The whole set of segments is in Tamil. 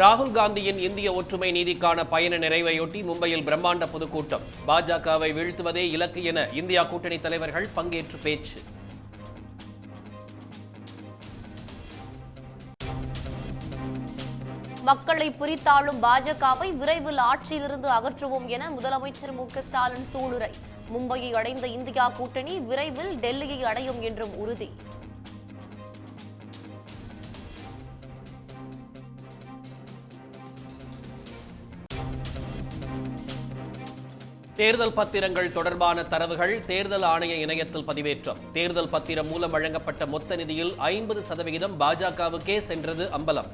ராகுல் காந்தியின் இந்திய ஒற்றுமை நீதிக்கான பயண நிறைவையொட்டி மும்பையில் பிரம்மாண்ட பொதுக்கூட்டம். பாஜகவை வீழ்த்துவதே இலக்கு என இந்தியா கூட்டணி தலைவர்கள் பங்கேற்று பேச்சு. மக்களை பிரித்தாளும் பாஜகவை விரைவில் ஆட்சியிலிருந்து அகற்றுவோம் என முதலமைச்சர் மு.க.ஸ்டாலின் சூளுரை. மும்பையை அடைந்த இந்தியா கூட்டணி விரைவில் டெல்லியை அடையும் என்றும் உறுதி. தேர்தல் பத்திரங்கள் தொடர்பான தரவுகள் தேர்தல் ஆணைய இணையத்தில் பதிவேற்றம். தேர்தல் பத்திரம் மூலம் வழங்கப்பட்ட மொத்த நிதியில் 50% பாஜகவுக்கே சென்றது அம்பலம்.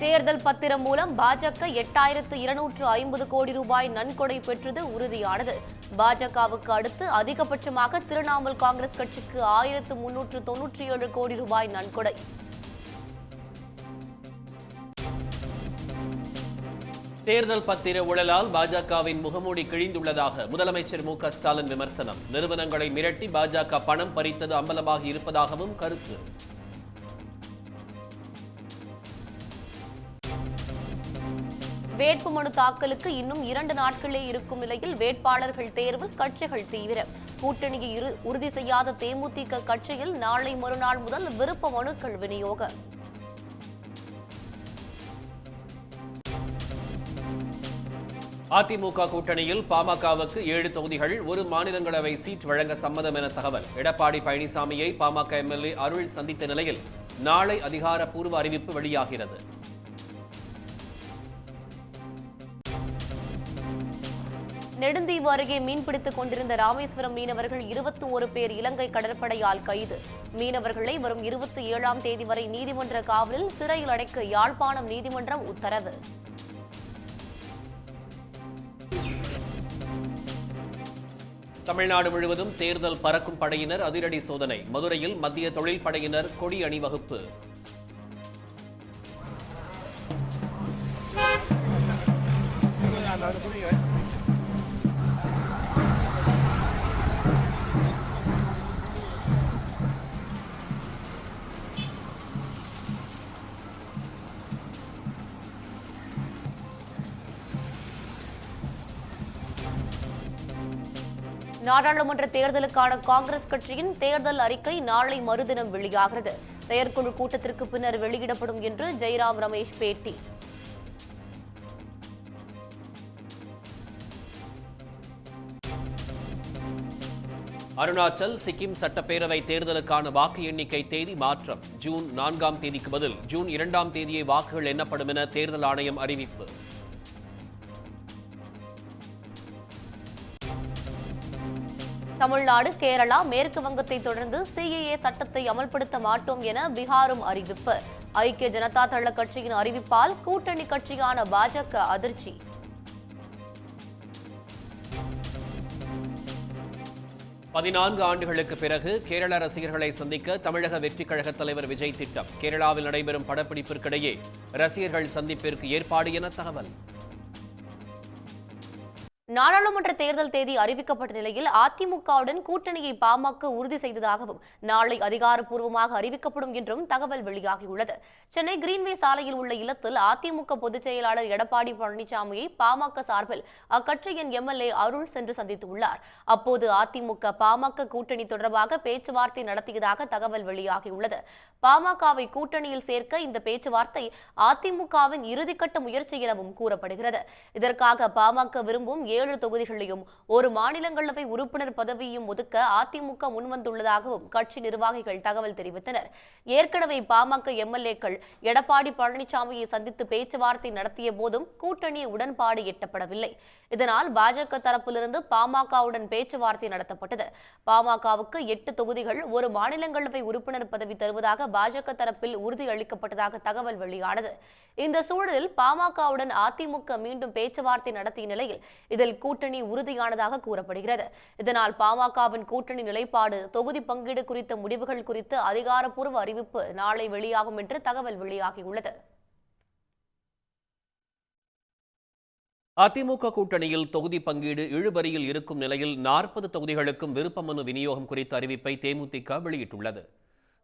தேர்தல் பத்திரம் மூலம் பாஜக 8250 கோடி ரூபாய் நன்கொடை பெற்றது உறுதியானது. பாஜகவுக்கு அடுத்து அதிகபட்சமாக திரிணாமுல் காங்கிரஸ் கட்சிக்கு 1397 கோடி ரூபாய் நன்கொடை. தேர்தல் பத்திர ஊழலால் பாஜகவின் முகமூடி கிழிந்துள்ளதாக முதலமைச்சர் மு.க.ஸ்டாலின் விமர்சனம். நிறுவனங்களை மிரட்டி பாஜக பணம் பறித்தது அம்பலமாகி இருப்பதாகவும் கருத்து. வேட்புமனு தாக்கலுக்கு இன்னும் 2 நாட்களே இருக்கும் நிலையில் வேட்பாளர்கள் தேர்வில் கட்சிகள் தீவிரம். கூட்டணியை உறுதி செய்யாத தேமுதிக கட்சியில் நாளை மறுநாள் முதல் விருப்ப மனுக்கள் விநியோகம். அதிமுக கூட்டணியில் பாமகவுக்கு 7 தொகுதிகள், 1 மாநிலங்களவை சீட் வழங்க சம்மதம் என தகவல். எடப்பாடி பழனிசாமியை பாமக எம்எல்ஏ அருள் சந்தித்த நிலையில் நாளை அதிகாரப்பூர்வ அறிவிப்பு வெளியாகிறது. நெடுந்தீவு அருகே மீன்பிடித்துக் கொண்டிருந்த ராமேஸ்வரம் மீனவர்கள் 21 பேர் இலங்கை கடற்படையால் கைது. மீனவர்களை வரும் 27ஆம் தேதி வரை நீதிமன்ற காவலில் சிறையில் அடைக்க யாழ்ப்பாணம் நீதிமன்றம் உத்தரவு. தமிழ்நாடு முழுவதும் தேர்தல் பறக்கும் படையினர் அதிரடி சோதனை. மதுரையில் மத்திய தொழில் படையினர் கொடி அணிவகுப்பு. நாடாளுமன்ற தேர்தலுக்கான காங்கிரஸ் கட்சியின் தேர்தல் அறிக்கை நாளை மறுதினம் வெளியாகிறது. செயற்குழு கூட்டத்திற்கு பின்னர் வெளியிடப்படும் என்று ஜெய்ராம் ரமேஷ் பேட்டி. அருணாச்சல், சிக்கிம் சட்டப்பேரவை தேர்தலுக்கான வாக்கு எண்ணிக்கை தேதி மாற்றம். ஜூன் 4ஆம் தேதிக்கு பதில் ஜூன் 2ஆம் தேதியே வாக்குகள் எண்ணப்படும் என தேர்தல் ஆணையம் அறிவிப்பு. தமிழ்நாடு, கேரளா, மேற்கு வங்கத்தை தொடர்ந்து சிஏஏ சட்டத்தை அமல்படுத்த மாட்டோம் என பீகாரும் அறிவிப்பு. ஐக்கிய ஜனதா தள கட்சியின் அறிவிப்பால் கூட்டணி கட்சியான பாஜக அதிர்ச்சி. ஆண்டுகளுக்கு பிறகு கேரள ரசிகர்களை சந்திக்க தமிழக வெற்றிக் கழக தலைவர் விஜய் திட்டம். கேரளாவில் நடைபெறும் படப்பிடிப்பிற்கிடையே ரசிகர்கள் சந்திப்பிற்கு ஏற்பாடு என தகவல். நாடாளுமன்ற தேர்தல் தேதி அறிவிக்கப்பட்ட நிலையில் அதிமுகவுடன் கூட்டணியை பாமக உறுதி செய்ததாகவும் நாளை அதிகாரப்பூர்வமாக அறிவிக்கப்படும் என்றும் தகவல் வெளியாகியுள்ளது. சென்னை கிரீன்வே சாலையில் உள்ள இல்லத்தில் அதிமுக பொதுச் செயலாளர் எடப்பாடி பழனிசாமியை பாமக சார்பில் அக்கட்சியின் எம்எல்ஏ அருள் சென்று சந்தித்துள்ளார். அப்போது அதிமுக பாமக கூட்டணி தொடர்பாக பேச்சுவார்த்தை நடத்தியதாக தகவல் வெளியாகியுள்ளது. பாமகவை கூட்டணியில் சேர்க்க இந்த பேச்சுவார்த்தை அதிமுகவின் இறுதிக்கட்ட முயற்சி எனவும் கூறப்படுகிறது. இதற்காக பாமக விரும்பும் 7 தொகுதிகளையும் 1 மாநிலங்களவை உறுப்பினர் பதவியும் ஒதுக்க அதிமுக முன்வந்துள்ளதாகவும் கட்சி நிர்வாகிகள் தகவல் தெரிவித்தனர். ஏற்கனவே பாமக எம்எல்ஏக்கள் எடப்பாடி பழனிசாமியை சந்தித்து பேச்சுவார்த்தை நடத்திய போதும் கூட்டணி உடன்பாடு எட்டப்படவில்லை. இதனால் பாஜக தரப்பிலிருந்து பாமகவுடன் பேச்சுவார்த்தை நடத்தப்பட்டது. பாமகவுக்கு 8 தொகுதிகள், 1 மாநிலங்களவை உறுப்பினர் பதவி தருவதாக பாஜக தரப்பில் உறுதி அளிக்கப்பட்டதாக தகவல் வெளியானது. இந்த சூழலில் பாமகவுடன் அதிமுக மீண்டும் பேச்சுவார்த்தை நடத்திய நிலையில் இதில் கூட்டணி உறுதியானதாக கூறப்படுகிறது. இதனால் பாமகவின் கூட்டணி நிலைப்பாடு, தொகுதி பங்கீடு குறித்த முடிவுகள் குறித்து அதிகாரப்பூர்வ அறிவிப்பு நாளை வெளியாகும் என்று தகவல் வெளியாகியுள்ளது. அதிமுக கூட்டணியில் தொகுதி பங்கீடு இழுபறியில் இருக்கும் நிலையில் 40 தொகுதிகளுக்கும் விருப்ப மனு விநியோகம் குறித்த அறிவிப்பை தேமுதிக வெளியிட்டுள்ளது.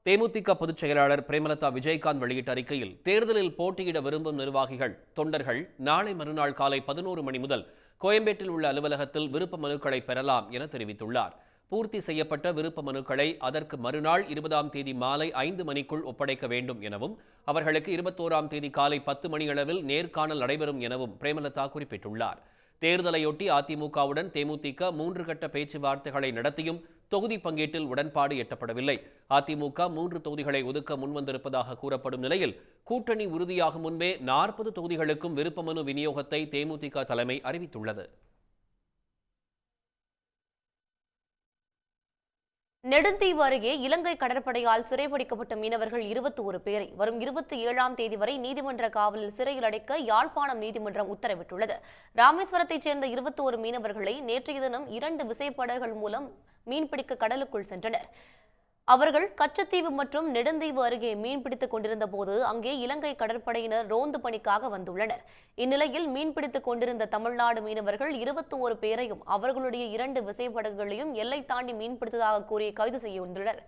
தேமுதிக பொதுச் செயலாளர் பிரேமலதா விஜயகாந்த் வெளியிட்ட அறிக்கையில், தேர்தலில் போட்டியிட விரும்பும் நிர்வாகிகள், தொண்டர்கள் நாளை மறுநாள் காலை 11 மணி முதல் கோயம்பேட்டில் உள்ள அலுவலகத்தில் விருப்ப மனுக்களை பெறலாம் என தெரிவித்துள்ளார். பூர்த்தி செய்யப்பட்ட விருப்ப மனுக்களை அதற்கு மறுநாள் 20ஆம் தேதி மாலை 5 மணிக்குள் ஒப்படைக்க வேண்டும் எனவும், அவர்களுக்கு 21ஆம் தேதி காலை 10 மணியளவில் நேர்காணல் நடைபெறும் எனவும் பிரேமலதா குறிப்பிட்டுள்ளார். தேர்தலையொட்டி அதிமுகவுடன் தேமுதிக 3 கட்ட பேச்சுவார்த்தைகளை நடத்தியும் தொகுதி பங்கீட்டில் உடன்பாடு எட்டப்படவில்லை. அதிமுக 3 தொகுதிகளை ஒதுக்க முன்வந்திருப்பதாக கூறப்படும் நிலையில், கூட்டணி உறுதியாகும் முன்பே 40 தொகுதிகளுக்கும் விருப்ப மனு விநியோகத்தை தேமுதிக தலைமை அறிவித்துள்ளது. நெடுந்தீவு அருகே இலங்கை கடற்படையால் சிறைபிடிக்கப்பட்ட மீனவர்கள் 21 பேரை வரும் 27ஆம் தேதி வரை நீதிமன்ற காவலில் சிறையில் அடைக்க யாழ்ப்பாணம் நீதிமன்றம் உத்தரவிட்டுள்ளது. ராமேஸ்வரத்தைச் சேர்ந்த 21 மீனவர்களை நேற்றைய தினம் 2 விசைப்படகுகள் மூலம் மீன்பிடிக்க கடலுக்குள் சென்றனர். அவர்கள் கச்சத்தீவு மற்றும் நெடுந்தீவு அருகே மீன்பிடித்துக் கொண்டிருந்த போது அங்கே இலங்கை கடற்படையினர் ரோந்து பணிக்காக வந்துள்ளனர். இந்நிலையில் மீன்பிடித்துக் கொண்டிருந்த தமிழ்நாடு மீனவர்கள் 21 பேரையும் அவர்களுடைய 2 விசைப்படகுகளையும் எல்லை தாண்டி மீன்பிடித்ததாக கூறி கைது செய்துள்ளனர்.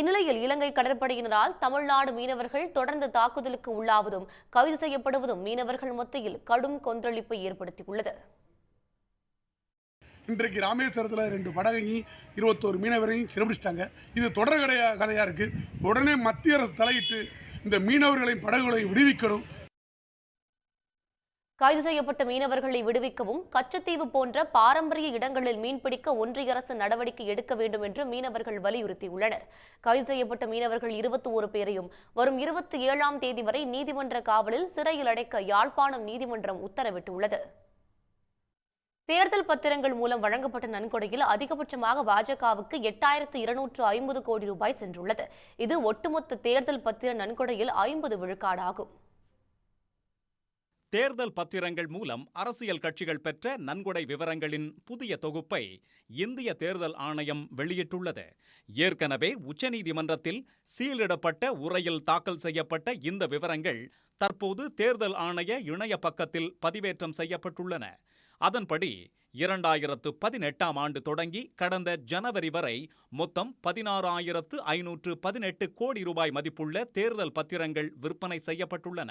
இந்நிலையில் இலங்கை கடற்படையினரால் தமிழ்நாடு மீனவர்கள் தொடர்ந்து தாக்குதலுக்கு உள்ளாவதும் கைது செய்யப்படுவதும் மீனவர்கள் மத்தியில் கடும் கொந்தளிப்பை ஏற்படுத்தியுள்ளது. இன்றைக்கு ராமேஸ்வரத்தில் 2 படகையும் 21 மீனவரையும் சிறைபிடிச்சிட்டாங்க. இது தொடர் கதையாக இருக்குது. உடனே மத்திய அரசு தலையிட்டு இந்த மீனவர்களின் படகுகளை விடுவிக்கணும். கைது செய்யப்பட்ட மீனவர்களை விடுவிக்கவும், கச்சத்தீவு போன்ற பாரம்பரிய இடங்களில் மீன்பிடிக்க ஒன்றிய அரசு நடவடிக்கை எடுக்க வேண்டும் என்று மீனவர்கள் வலியுறுத்தியுள்ளனர். கைது செய்யப்பட்ட மீனவர்கள் 21 பேரையும் வரும் 27ஆம் தேதி வரை நீதிமன்ற காவலில் சிறையில் அடைக்க யாழ்ப்பாணம் நீதிமன்றம் உத்தரவிட்டுள்ளது. தேர்தல் பத்திரங்கள் மூலம் வழங்கப்பட்ட நன்கொடையில் அதிகபட்சமாக பாஜகவுக்கு 8250 கோடி ரூபாய் சென்றுள்ளது. இது ஒட்டுமொத்த தேர்தல் பத்திர நன்கொடையில் 50 விழுக்காடாகும். தேர்தல் பத்திரங்கள் மூலம் அரசியல் கட்சிகள் பெற்ற நன்கொடை விவரங்களின் புதிய தொகுப்பை இந்திய தேர்தல் ஆணையம் வெளியிட்டுள்ளது. ஏற்கனவே உச்சநீதிமன்றத்தில் சீலிடப்பட்ட உரையில் தாக்கல் செய்யப்பட்ட இந்த விவரங்கள் தற்போது தேர்தல் ஆணைய இணைய பக்கத்தில் பதிவேற்றம் செய்யப்பட்டுள்ளன. அதன்படி 2018ஆம் ஆண்டு தொடங்கி கடந்த ஜனவரி வரை மொத்தம் 16,518 கோடி ரூபாய் மதிப்புள்ள தேர்தல் பத்திரங்கள் விற்பனை செய்யப்பட்டுள்ளன.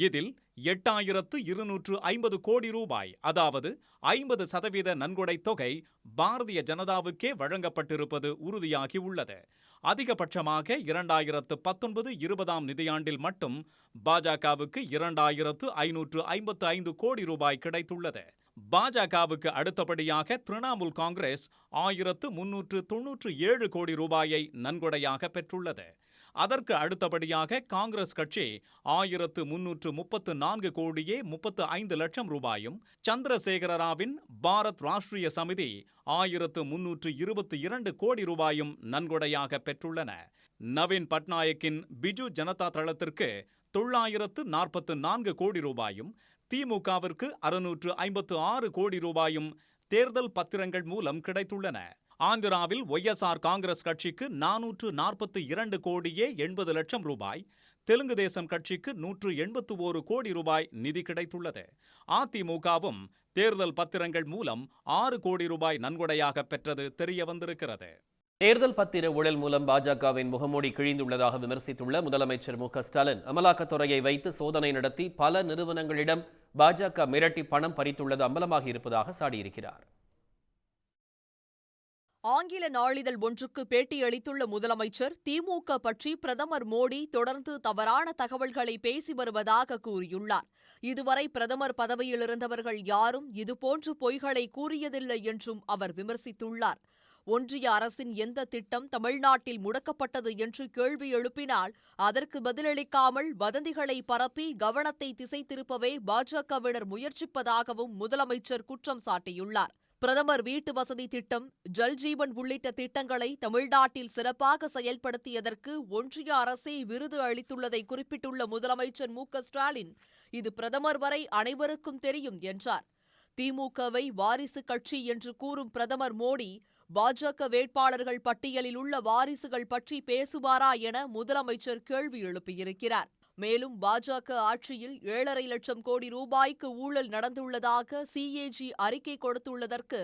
இதில் 8,250 கோடி ரூபாய், அதாவது 50% நன்கொடை தொகை பாரதிய ஜனதாவுக்கே வழங்கப்பட்டிருப்பது உறுதியாகியுள்ளது. அதிகபட்சமாக 2019-20ஆம் நிதியாண்டில் மட்டும் பாஜகவுக்கு 2,555 கோடி ரூபாய் கிடைத்துள்ளது. பாஜகவுக்கு அடுத்தபடியாக திரிணாமுல் காங்கிரஸ் 1,397 கோடி ரூபாயை நன்கொடையாக பெற்றுள்ளது. அதற்கு அடுத்தபடியாக காங்கிரஸ் கட்சி 1,334 கோடியே 35 லட்சம் ரூபாயும், சந்திரசேகர ராவின் பாரத் ராஷ்டிரிய சமிதி 1,322 கோடி ரூபாயும் நன்கொடையாக பெற்றுள்ளன. நவீன் பட்நாயக்கின் பிஜு ஜனதா தளத்திற்கு 944 கோடி ரூபாயும், திமுகவிற்கு 656 கோடி ரூபாயும் தேர்தல் பத்திரங்கள் மூலம் கிடைத்துள்ளன. ஆந்திராவில் ஒய்எஸ்ஆர் காங்கிரஸ் கட்சிக்கு 442 கோடியே 80 லட்சம் ரூபாய், தெலுங்கு தேசம் கட்சிக்கு 181 கோடி ரூபாய் நிதி கிடைத்துள்ளது. அதிமுகவும் தேர்தல் பத்திரங்கள் மூலம் 6 கோடி ரூபாய் நன்கொடையாக பெற்றது தெரியவந்திருக்கிறது. தேர்தல் பத்திர ஊழல் மூலம் பாஜகவின் முகமூடி கிழிந்துள்ளதாக விமர்சித்துள்ள முதலமைச்சர் மு.க.ஸ்டாலின், அமலாக்கத்துறையை வைத்து சோதனை நடத்தி பல நிறுவனங்களிடம் பாஜக மிரட்டி பணம் பறித்துள்ளது அம்பலமாகி இருப்பதாக சாடியிருக்கிறார். ஆங்கில நாளிதழ் ஒன்றுக்கு பேட்டியளித்துள்ள முதலமைச்சர், திமுக பற்றி பிரதமர் மோடி தொடர்ந்து தவறான தகவல்களை பேசி வருவதாக கூறியுள்ளார். இதுவரை பிரதமர் பதவியில் இருந்தவர்கள் யாரும் இதுபோன்று பொய்களை கூறியதில்லை என்றும் அவர் விமர்சித்துள்ளார். ஒன்றிய அரசின் எந்த திட்டம் தமிழ்நாட்டில் முடக்கப்பட்டது என்று கேள்வி எழுப்பினால் அதற்கு பதிலளிக்காமல் வதந்திகளை பரப்பி கவனத்தை திசை திருப்பவே பாஜகவினர் முயற்சிப்பதாகவும் முதலமைச்சர் குற்றம் சாட்டியுள்ளார். பிரதமர் வீட்டு வசதி திட்டம், ஜல்ஜீவன் உள்ளிட்ட திட்டங்களை தமிழ்நாட்டில் சிறப்பாக செயல்படுத்தியதற்கு ஒன்றிய அரசே விருது அளித்துள்ளதை குறிப்பிட்டுள்ள முதலமைச்சர் மு.க.ஸ்டாலின், இது பிரதமர் வரை அனைவருக்கும் தெரியும் என்றார். திமுகவை வாரிசு கட்சி என்று கூறும் பிரதமர் மோடி பாஜக வேட்பாளர்கள் பட்டியலில் உள்ள வாரிசுகள் பற்றி பேசுவாரா என முதலமைச்சர் கேள்வி எழுப்பியிருக்கிறார். மேலும் பாஜக ஆட்சியில் 7.5 லட்சம் கோடி ரூபாய்க்கு ஊழல் நடந்துள்ளதாக சிஏஜி அறிக்கை கொடுத்துள்ளதற்கு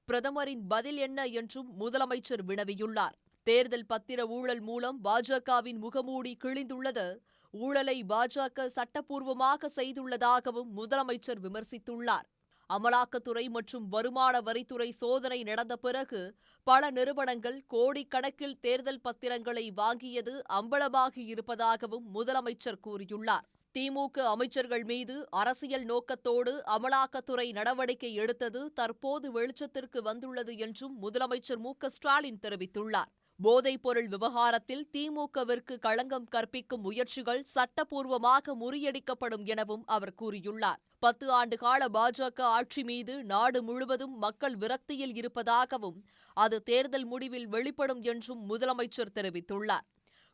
பிரதமரின் பதில் என்ன என்றும் முதலமைச்சர் வினவியுள்ளார். தேர்தல் பத்திர ஊழல் மூலம் பாஜகவின் முகமூடி கிழிந்துள்ளது. ஊழலை பாஜக சட்டப்பூர்வமாக செய்துள்ளதாகவும் முதலமைச்சர் விமர்சித்துள்ளார். அமலாக்கத்துறை மற்றும் வருமான வரித்துறை சோதனை நடந்த பிறகு பல நிறுவனங்கள் கோடிக்கணக்கில் தேர்தல் பத்திரங்களை வாங்கியது அம்பலமாகி இருப்பதாகவும் முதலமைச்சர் கூறியுள்ளார். திமுக அமைச்சர்கள் மீது அரசியல் நோக்கத்தோடு அமலாக்கத்துறை நடவடிக்கை எடுத்தது தற்போது வெளிச்சத்திற்கு வந்துள்ளது என்றும் முதலமைச்சர் மு.க.ஸ்டாலின் தெரிவித்துள்ளார். போதைப்பொருள் விவகாரத்தில் திமுகவிற்கு களங்கம் கற்பிக்கும் முயற்சிகள் சட்டப்பூர்வமாக முறியடிக்கப்படும் எனவும் அவர் கூறியுள்ளார். 10 ஆண்டுகால பாஜக ஆட்சி மீது நாடு முழுவதும் மக்கள் விரக்தியில் இருப்பதாகவும் அது தேர்தல் முடிவில் வெளிப்படும் என்றும் முதலமைச்சர் தெரிவித்துள்ளார்.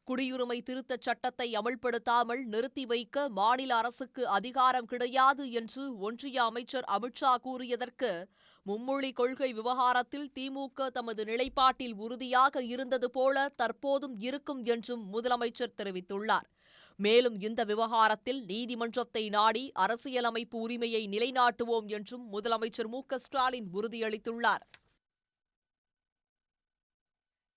குடியுரிமை திருத்தச் சட்டத்தை அமல்படுத்தாமல் நிறுத்தி வைக்க மாநில அரசுக்கு அதிகாரம் கிடையாது என்று ஒன்றிய அமைச்சர் அமித்ஷா கூறியதற்கு மும்மொழி கொள்கை விவகாரத்தில் திமுக தமது நிலைப்பாட்டில் உறுதியாக இருந்தது போல தற்போதும் இருக்கும் என்றும் முதலமைச்சர் தெரிவித்துள்ளார். மேலும் இந்த விவகாரத்தில் நீதிமன்றத்தை நாடி அரசியலமைப்பு உரிமையை நிலைநாட்டுவோம் என்றும் முதலமைச்சர் மு.க.ஸ்டாலின் உறுதியளித்துள்ளார்.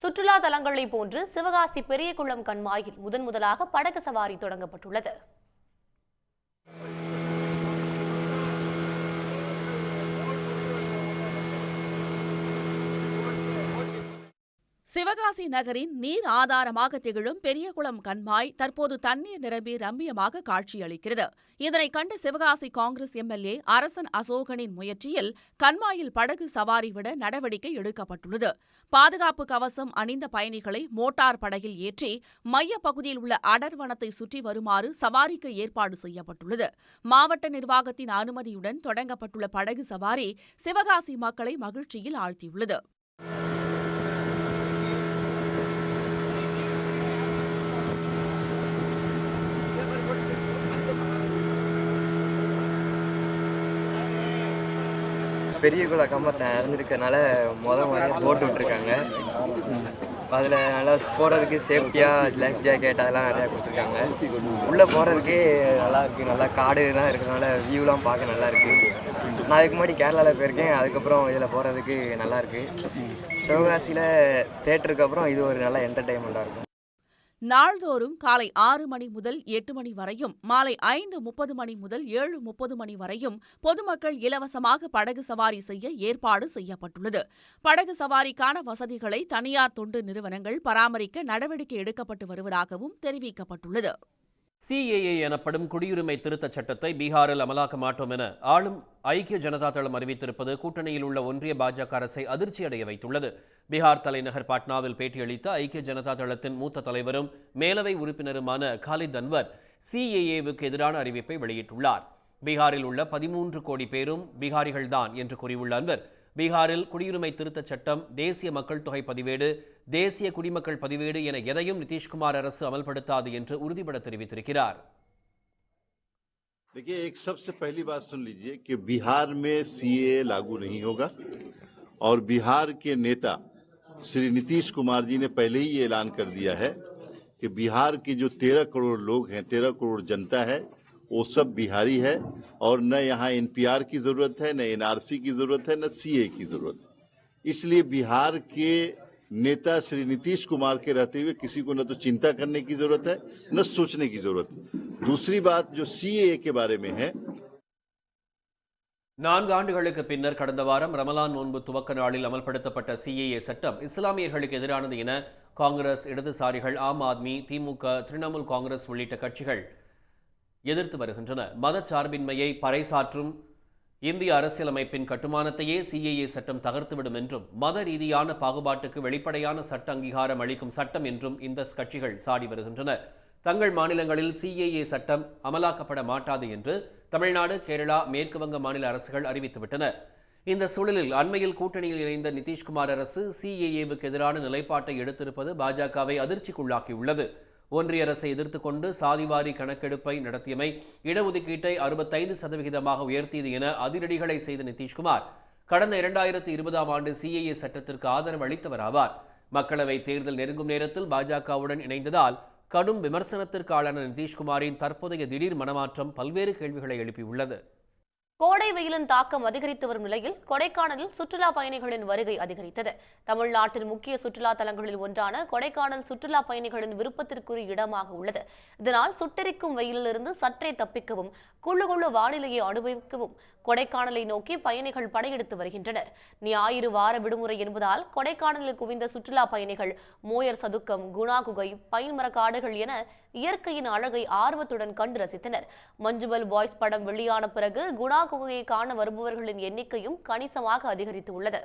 சுற்றுலா தலங்களை போன்று சிவகாசி பெரியகுளம் கண்மாயில் முதன்முதலாக படகு சவாரி தொடங்கப்பட்டுள்ளது. சிவகாசி நகரின் நீர் ஆதாரமாக திகழும் பெரியகுளம் கண்மாய் தற்போது தண்ணீர் நிரம்பி ரம்மியமாக காட்சியளிக்கிறது. இதனைக் கண்டு சிவகாசி காங்கிரஸ் எம்எல்ஏ அரசன் அசோகனின் முயற்சியில் கண்மாயில் படகு சவாரி விட நடவடிக்கை எடுக்கப்பட்டுள்ளது. பாதுகாப்பு கவசம் அணிந்த பயணிகளை மோட்டார் படகில் ஏற்றி மையப்பகுதியில் உள்ள அடர்வனத்தை சுற்றி வருமாறு சவாரிக்கு ஏற்பாடு செய்யப்பட்டுள்ளது. மாவட்ட நிர்வாகத்தின் அனுமதியுடன் தொடங்கப்பட்டுள்ள படகு சவாரி சிவகாசி மக்களை மகிழ்ச்சியில் ஆழ்த்தியுள்ளது. பெரியகுளம் கம்பத்தை இறந்துருக்கனால முறையாக போட்டு விட்டுருக்காங்க. அதில் நல்லா போகிறதுக்கு சேஃப்டியாக லைஃப் ஜாக்கெட் அதெல்லாம் நிறையா கொடுத்துருக்காங்க. உள்ளே போகிறதுக்கே நல்லா இருக்குது. நல்லா காடுலாம் இருக்கிறனால வியூலாம் பார்க்க நல்லா இருக்குது. நான் அதுக்கு முன்னாடி கேரளாவில் போயிருக்கேன். அதுக்கப்புறம் இதில் போகிறதுக்கு நல்லாயிருக்கு. சிவகாசியில் தேட்டருக்கு அப்புறம் இது ஒரு நல்ல என்டர்டெயின்மெண்ட்டாக இருக்கும். நாள்தோறும் காலை 6 மணி முதல் 8 மணி வரையும் மாலை 5:30 மணி முதல் 7:30 மணி வரையும் பொதுமக்கள் இலவசமாக படகு சவாரி செய்ய ஏற்பாடு செய்யப்பட்டுள்ளது. படகு சவாரிக்கான வசதிகளை தனியார் தொண்டு நிறுவனங்கள் பராமரிக்க நடவடிக்கை எடுக்கப்பட்டு வருவதாகவும் தெரிவிக்கப்பட்டுள்ளது. சிஏஏ எனப்படும் குடியுரிமை திருத்தச் சட்டத்தை பீகாரில் அமலாக்க மாட்டோம் என ஆளும் ஐக்கிய ஜனதா தளம் அறிவித்திருப்பது கூட்டணியில் உள்ள ஒன்றிய பாஜக அரசை அதிர்ச்சியடைய வைத்துள்ளது. பீகார் தலைநகர் பாட்னாவில் பேட்டியளித்த ஐக்கிய ஜனதா தளத்தின் மூத்த தலைவரும் மேலவை உறுப்பினருமான காலித் அன்வர் சிஏஏவுக்கு எதிரான அறிவிப்பை வெளியிட்டுள்ளார். பீகாரில் உள்ள 13 கோடி பேரும் பீகாரிகள்தான் என்று கூறியுள்ள அன்வர், பீகாரில் குடியுரிமை திருத்தச் சட்டம், தேசிய மக்கள் தொகை பதிவேடு, தேசிய குடிமக்கள் பதிவேடு என எதையும் நிதிஷ்குமார் அரசு அமல்படுத்தாது என்று உறுதிபட தெரிவித்திருக்கிறார். देखिए, एक सबसे पहली बात सुन लीजिए कि बिहार में सीए लागू नहीं होगा और बिहार के नेता श्री नीतीश कुमार जी ने पहले ही ये ऐलान कर दिया है कि बिहार के जो 13 करोड़ लोग हैं, 13 करोड़ जनता है, वो सब बिहारी है और न यहाँ एनपीआर की ज़रूरत है, न एनआरसी की ज़रूरत है, न सीए की ज़रूरत है. इसलिए बिहार के नेता श्री नीतीश कुमार के रहते हुए किसी को न तो चिंता करने की ज़रूरत है, न सोचने की ज़रूरत है. दूसरी बात जो सीए के बारे में है, 4 ஆண்டுகளுக்கு பின்னர் கடந்த வாரம் ரமலான் நோன்பு துவக்க நாளில் அமல்படுத்தப்பட்ட சிஏஏ சட்டம் இஸ்லாமியர்களுக்கு எதிரானது என காங்கிரஸ், இடதுசாரிகள், ஆம் ஆத்மி, திமுக, திரிணாமுல் காங்கிரஸ் உள்ளிட்ட கட்சிகள் எதிர்த்து வருகின்றன. மதச்சார்பின்மையை பறைசாற்றும் இந்திய அரசியலமைப்பின் கட்டுமானத்தையே சிஏஏ சட்டம் தகர்த்துவிடும் என்றும், மத ரீதியான பாகுபாட்டுக்கு வெளிப்படையான சட்ட அங்கீகாரம் அளிக்கும் சட்டம் என்றும் இந்த கட்சிகள் சாடி வருகின்றன. தங்கள் மாநிலங்களில் சிஏஏ சட்டம் அமலாக்கப்பட மாட்டாது என்று தமிழ்நாடு, கேரளா, மேற்குவங்க மாநில அரசுகள் அறிவித்துவிட்டன. இந்த சூழலில் அண்மையில் கூட்டணியில் இணைந்த நிதிஷ்குமார் அரசு சிஏஏவுக்கு எதிரான நிலைப்பாட்டை எடுத்திருப்பது பாஜகவை அதிர்ச்சிக்குள்ளாக்கியுள்ளது. ஒன்றிய அரசை எதிர்த்து கொண்டு சாதிவாரி கணக்கெடுப்பை நடத்தியமை, இடஒதுக்கீட்டை 65% உயர்த்தியது என அதிரடிகளை செய்த நிதிஷ்குமார் கடந்த 2020ஆம் ஆண்டு சிஏஏ சட்டத்திற்கு ஆதரவு அளித்தவர் ஆவார். மக்களவை தேர்தல் நெருங்கும் நேரத்தில் பாஜகவுடன் இணைந்ததால் கடும் விமர்சனத்திற்கு ஆளான நிதிஷ்குமாரின் தற்போதைய திடீர் மனமாற்றம் பல்வேறு கேள்விகளை எழுப்பியுள்ளது. கோடை வெயிலின் தாக்கம் அதிகரித்து வரும் நிலையில் கொடைக்கானலில் சுற்றுலா பயணிகளின் வருகை அதிகரித்தது. தமிழ்நாட்டின் முக்கிய சுற்றுலா தலங்களில் ஒன்றான கொடைக்கானல் சுற்றுலா பயணிகளின் விருப்பத்திற்குரிய இடமாக உள்ளது. இதனால் சுட்டெரிக்கும் வெயிலிலிருந்து சற்றே தப்பிக்கவும் குழு வானிலையை அனுபவிக்கவும் கொடைக்கானலை நோக்கி பயணிகள் படையெடுத்து வருகின்றனர். ஞாயிறு வார விடுமுறை என்பதால் கொடைக்கானலில் குவிந்த சுற்றுலா பயணிகள் மோயர் சதுக்கம், குணா குகை, பைன் மரக்காடுகள் என இயற்கையின் அழகை ஆர்வத்துடன் கண்டு ரசித்தனர். மஞ்சுமல் பாய்ஸ் படம் வெளியான பிறகு குணா குகையை காண வருபவர்களின் எண்ணிக்கையும் கணிசமாக அதிகரித்து உள்ளது.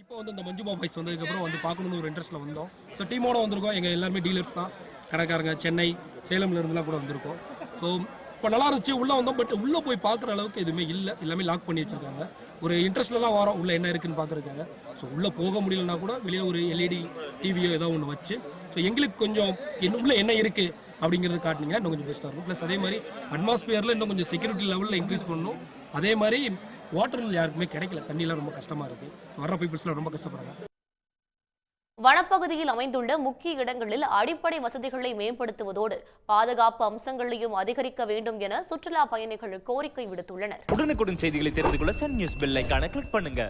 இப்போ இந்த மஞ்சுமா பாய்ஸ் வந்ததுக்கப்புறம் பார்க்கணும்னு ஒரு இன்ட்ரெஸ்ட்டில் வந்தோம். ஸோ டீமோட வந்திருக்கோம். எங்கள் எல்லாருமே டீலர்ஸ் தான், கடைக்காரங்க, சென்னை, சேலம்ல இருந்துலாம் கூட வந்திருக்கோம். ஸோ இப்போ நல்லா இருந்துச்சு. உள்ளே வந்தோம். பட் உள்ளே போய் பார்க்குற அளவுக்கு எதுவுமே இல்லை. எல்லாமே லாக் பண்ணி வச்சுருக்காங்க. ஒரு இன்ட்ரெஸ்ட்டில் தான் வரோம் உள்ளே என்ன இருக்குன்னு பார்க்குறதுக்காக. ஸோ உள்ளே போக முடியலன்னா கூட வெளியே ஒரு எல்இடி டிவியோ ஏதோ ஒன்று வச்சு ஸோ எங்களுக்கு கொஞ்சம் உள்ளே என்ன இருக்குது அப்படிங்கிறது காட்டினீங்கன்னா இன்னும் கொஞ்சம் பெஸ்ட்டாக இருக்கும். ப்ளஸ் அதே மாதிரி அட்மாஸ்பியரில் இன்னும் கொஞ்சம் செக்யூரிட்டி லெவலில் இன்க்ரீஸ் பண்ணணும். அதே மாதிரி வாட்டர் யாருக்குமே கிடைக்கல. தண்ணியெலாம் ரொம்ப கஷ்டமாக இருக்குது. வர்ற பீப்புள்ஸ்லாம் ரொம்ப கஷ்டப்படுறாங்க. வனப்பகுதியில் அமைந்துள்ள முக்கிய இடங்களில் அடிப்படை வசதிகளை மேம்படுத்துவதோடு பாதுகாப்பு அம்சங்களையும் அதிகரிக்க வேண்டும் என சுற்றுலா பயணிகள் கோரிக்கை விடுத்துள்ளனர். உடனுக்குடன் செய்திகளை தெரிந்து கொள்ள சன் நியூஸ் பெல் ஐகானை கிளிக் பண்ணுங்க.